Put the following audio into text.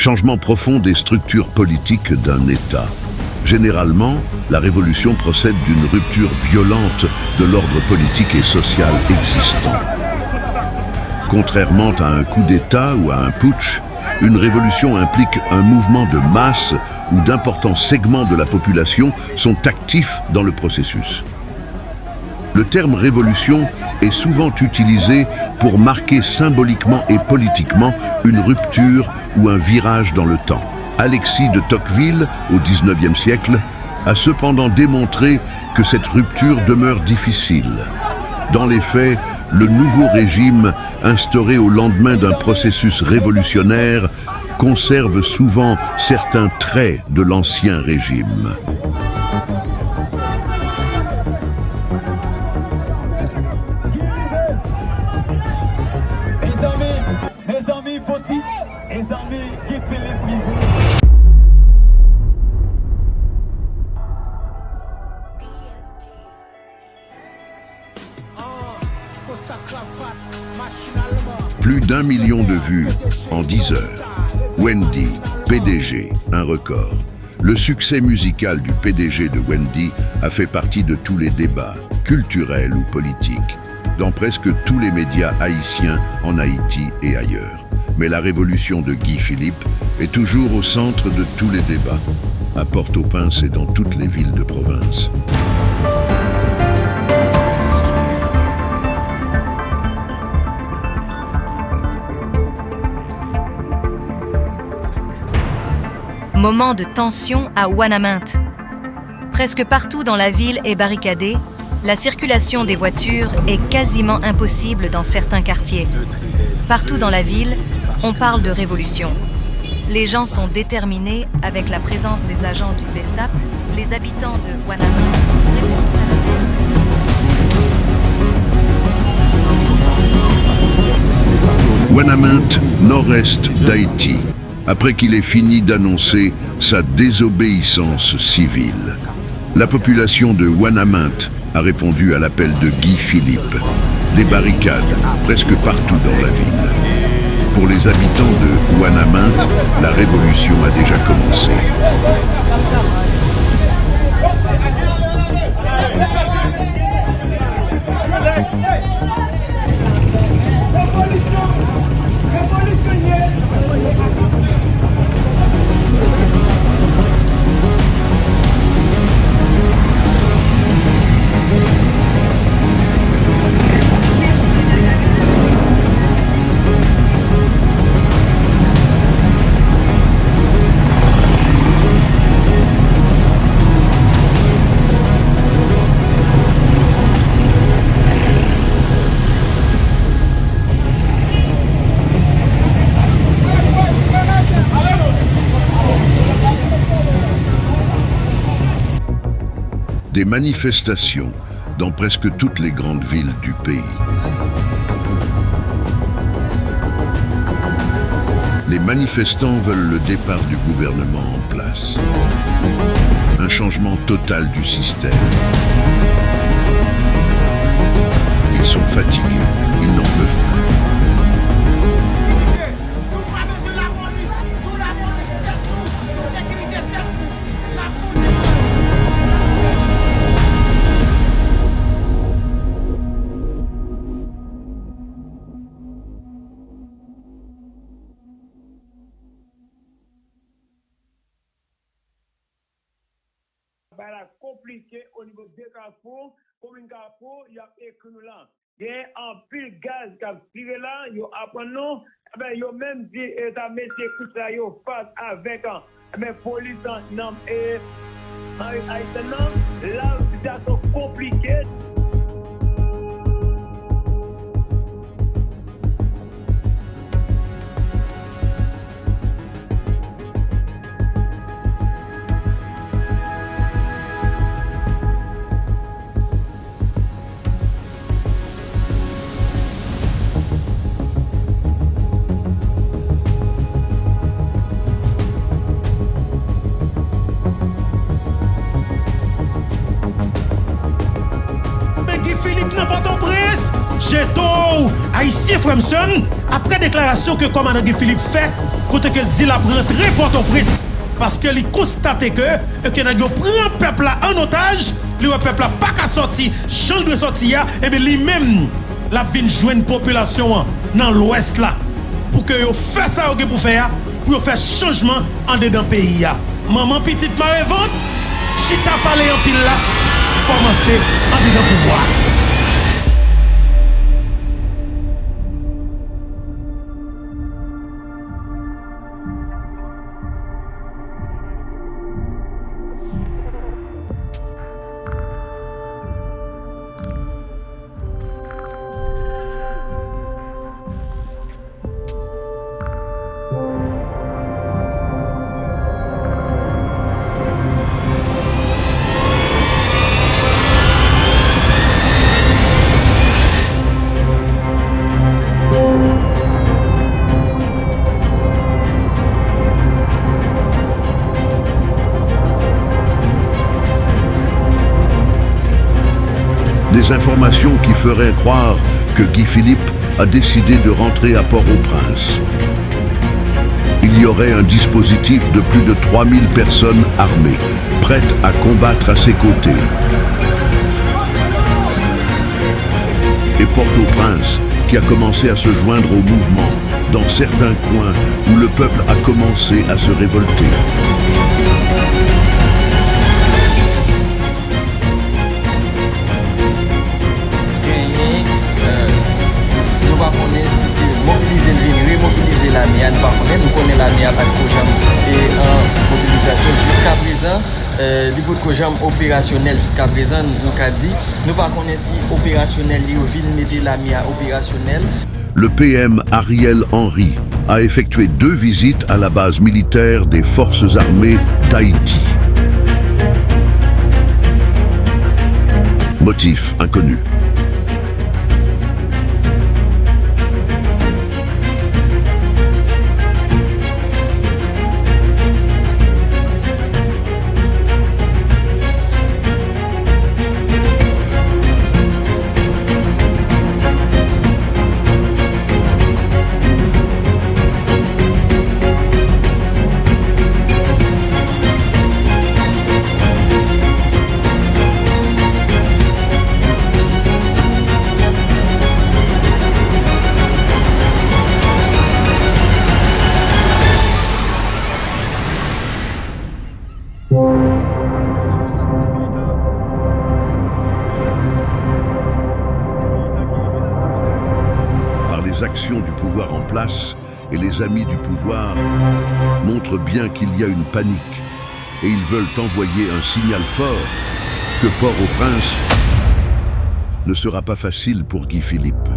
Changement profond des structures politiques d'un État. Généralement, la révolution procède d'une rupture violente de l'ordre politique et social existant. Contrairement à un coup d'État ou à un putsch, une révolution implique un mouvement de masse où d'importants segments de la population sont actifs dans le processus. Le terme révolution est souvent utilisé pour marquer symboliquement et politiquement une rupture ou un virage dans le temps. Alexis de Tocqueville, au XIXe siècle, a cependant démontré que cette rupture demeure difficile. Dans les faits, le nouveau régime, instauré au lendemain d'un processus révolutionnaire, conserve souvent certains traits de l'ancien régime. Plus d'1 million de vues en 10 heures. Wendy, PDG, un record. Le succès musical du PDG de Wendy a fait partie de tous les débats, culturels ou politiques, dans presque tous les médias haïtiens en Haïti et ailleurs. Mais la révolution de Guy Philippe est toujours au centre de tous les débats, à Port-au-Prince et dans toutes les villes de province. Moment de tension à Ouanaminthe. Presque partout dans la ville est barricadée, la circulation des voitures est quasiment impossible dans certains quartiers. Partout dans la ville, on parle de révolution. Les gens sont déterminés avec la présence des agents du BESAP. Les habitants de Ouanaminthe répondent à l'appel. Ouanaminthe, nord-est d'Haïti, après qu'il ait fini d'annoncer sa désobéissance civile. La population de Ouanaminthe a répondu à l'appel de Guy Philippe. Des barricades presque partout dans la ville. Pour les habitants de Ouanaminthe, la révolution a déjà commencé. Des manifestations dans presque toutes les grandes villes du pays. Les manifestants veulent le départ du gouvernement en place. Un changement total du système. Ils sont fatigués, ils n'en peuvent plus. Compliqué au niveau des carrefours, comme un carrefour, il y a écrit là. Il y a un pile gaz qui a tiré là, il y a non, il y a même dit, état métier qui ça y face avec police non et la situation compliquée. Haïtien Fremson, après déclaration que commandant Guy Philippe fait, côté qu'elle dit la rentrée Port-au-Prince. Parce qu'elle a constaté que n'a prend le peuple là en otage, le peuple là pas qu'à sortir, champ de sortir, et bien lui-même, la vient joindre une population dans l'ouest là. Pour que vous fassiez ça pour faire, pour faire changement en dedans pays. Maman petite marée vente, chita parler en pile là, commencer en dedans pouvoir. Des informations qui feraient croire que Guy Philippe a décidé de rentrer à Port-au-Prince. Il y aurait un dispositif de plus de 3000 personnes armées, prêtes à combattre à ses côtés. Et Port-au-Prince, qui a commencé à se joindre au mouvement, dans certains coins où le peuple a commencé à se révolter. Mobiliser l'armée, nous connaissons l'armée avec Kojam et en mobilisation jusqu'à présent, niveau de Kojam opérationnel jusqu'à présent, nous avons dit, nous ne connaissons pas si opérationnel, il mettre l'armée opérationnel. Le PM Ariel Henry a effectué 2 visites à la base militaire des forces armées d'Haïti. Motif inconnu. Les actions du pouvoir en place et les amis du pouvoir montrent bien qu'il y a une panique et ils veulent envoyer un signal fort que Port-au-Prince ne sera pas facile pour Guy Philippe.